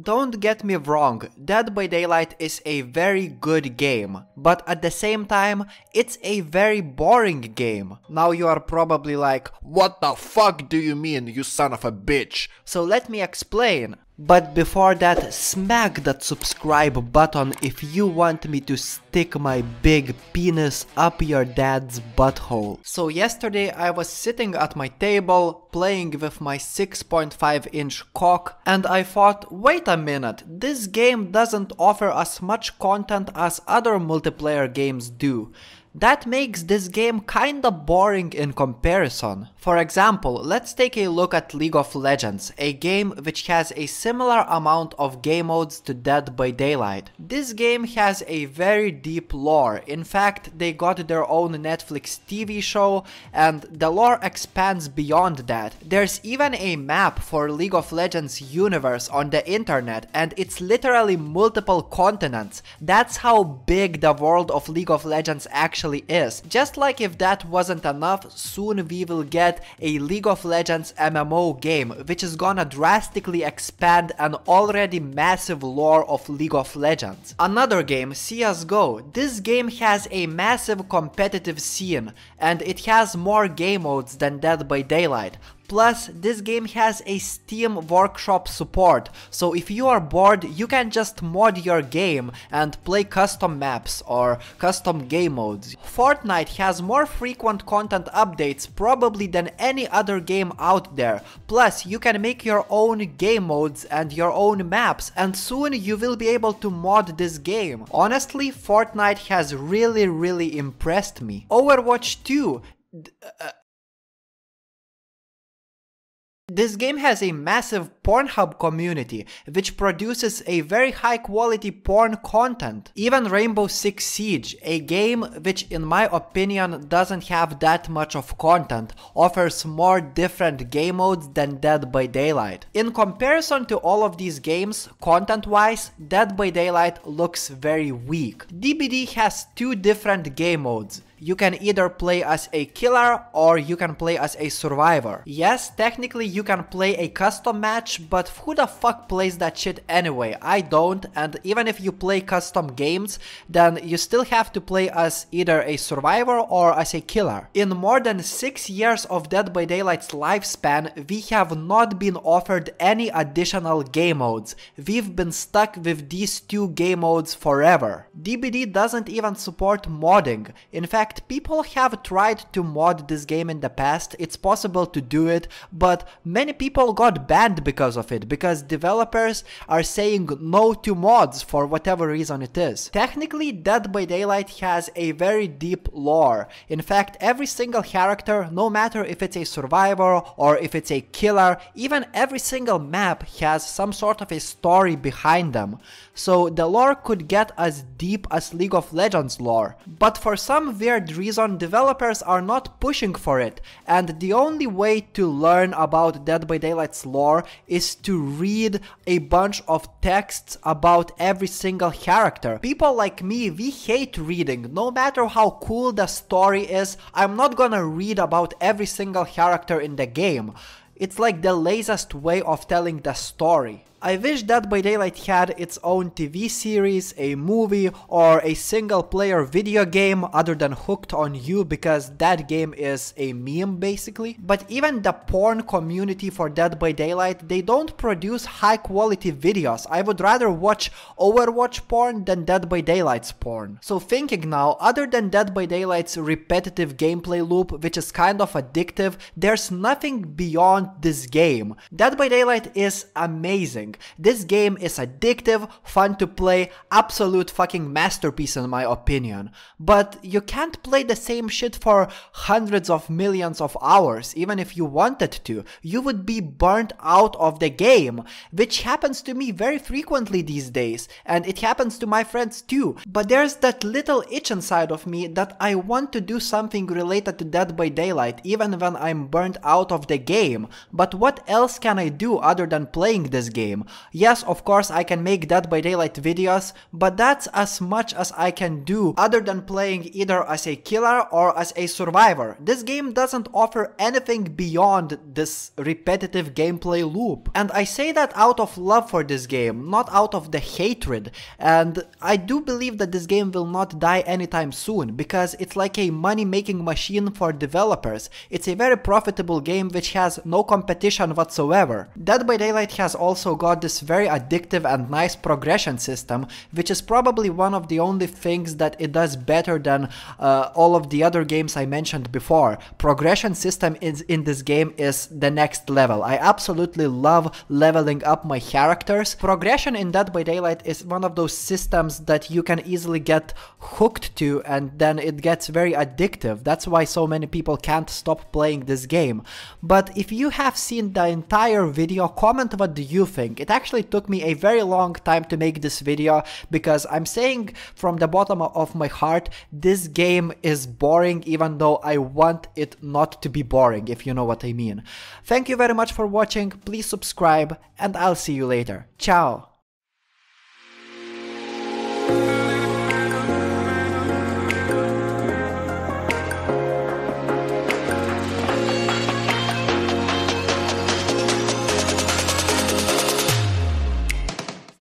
Don't get me wrong, Dead by Daylight is a very good game, but at the same time, it's a very boring game. Now you are probably like, what the fuck do you mean, you son of a bitch? So let me explain. But before that, smack that subscribe button if you want me to stick my big penis up your dad's butthole. So yesterday I was sitting at my table playing with my 6.5-inch cock and I thought, wait a minute, this game doesn't offer as much content as other multiplayer games do. That makes this game kinda boring in comparison. For example, let's take a look at League of Legends, a game which has a similar amount of game modes to Dead by Daylight. This game has a very deep lore. In fact, they got their own Netflix TV show and the lore expands beyond that. There's even a map for League of Legends universe on the internet and it's literally multiple continents. That's how big the world of League of Legends actually is. Just like if that wasn't enough, soon we will get a League of Legends MMO game which is gonna drastically expand an already massive lore of League of Legends. Another game, CSGO. This game has a massive competitive scene and it has more game modes than Dead by Daylight. Plus, this game has a Steam Workshop support, so if you are bored, you can just mod your game and play custom maps or custom game modes. Fortnite has more frequent content updates probably than any other game out there. Plus, you can make your own game modes and your own maps, and soon you will be able to mod this game. Honestly, Fortnite has really impressed me. Overwatch 2. This game has a massive Pornhub community, which produces a very high quality porn content. Even Rainbow Six Siege, a game which in my opinion doesn't have that much of content, offers more different game modes than Dead by Daylight. In comparison to all of these games, content-wise, Dead by Daylight looks very weak. DBD has two different game modes. You can either play as a killer or you can play as a survivor. Yes, technically you can play a custom match, but who the fuck plays that shit anyway? I don't, and even if you play custom games, then you still have to play as either a survivor or as a killer. In more than 6 years of Dead by Daylight's lifespan, we have not been offered any additional game modes. We've been stuck with these two game modes forever. DBD doesn't even support modding. In fact, people have tried to mod this game in the past. It's possible to do it, but many people got banned because of it, because developers are saying no to mods for whatever reason it is. Technically, Dead by Daylight has a very deep lore. In fact, every single character, no matter if it's a survivor or if it's a killer, even every single map has some sort of a story behind them. So the lore could get as deep as League of Legends lore. But for some weird reason, developers are not pushing for it, and the only way to learn about Dead by Daylight's lore is to read a bunch of texts about every single character. People like me, we hate reading. No matter how cool the story is, I'm not gonna read about every single character in the game. It's like the laziest way of telling the story. I wish Dead by Daylight had its own TV series, a movie, or a single player video game other than Hooked on You, because that game is a meme basically. But even the porn community for Dead by Daylight, they don't produce high quality videos. I would rather watch Overwatch porn than Dead by Daylight's porn. So thinking now, other than Dead by Daylight's repetitive gameplay loop, which is kind of addictive, there's nothing beyond this game. Dead by Daylight is amazing. This game is addictive, fun to play, absolute fucking masterpiece in my opinion. But you can't play the same shit for hundreds of millions of hours, even if you wanted to. You would be burnt out of the game, which happens to me very frequently these days, and it happens to my friends too. But there's that little itch inside of me that I want to do something related to Dead by Daylight, even when I'm burnt out of the game. But what else can I do other than playing this game? game. Yes, of course I can make Dead by Daylight videos, but that's as much as I can do other than playing either as a killer or as a survivor. This game doesn't offer anything beyond this repetitive gameplay loop. And I say that out of love for this game, not out of the hatred. And I do believe that this game will not die anytime soon, because it's like a money-making machine for developers. It's a very profitable game which has no competition whatsoever. Dead by Daylight has also got this very addictive and nice progression system, which is probably one of the only things that it does better than all of the other games I mentioned before. Progression system in this game is the next level. I absolutely love leveling up my characters. Progression in Dead by Daylight is one of those systems that you can easily get hooked to, and then it gets very addictive. That's why so many people can't stop playing this game. But if you have seen the entire video, comment what do you think. It actually took me a very long time to make this video, because I'm saying from the bottom of my heart, this game is boring, even though I want it not to be boring, if you know what I mean. Thank you very much for watching, please subscribe, and I'll see you later. Ciao!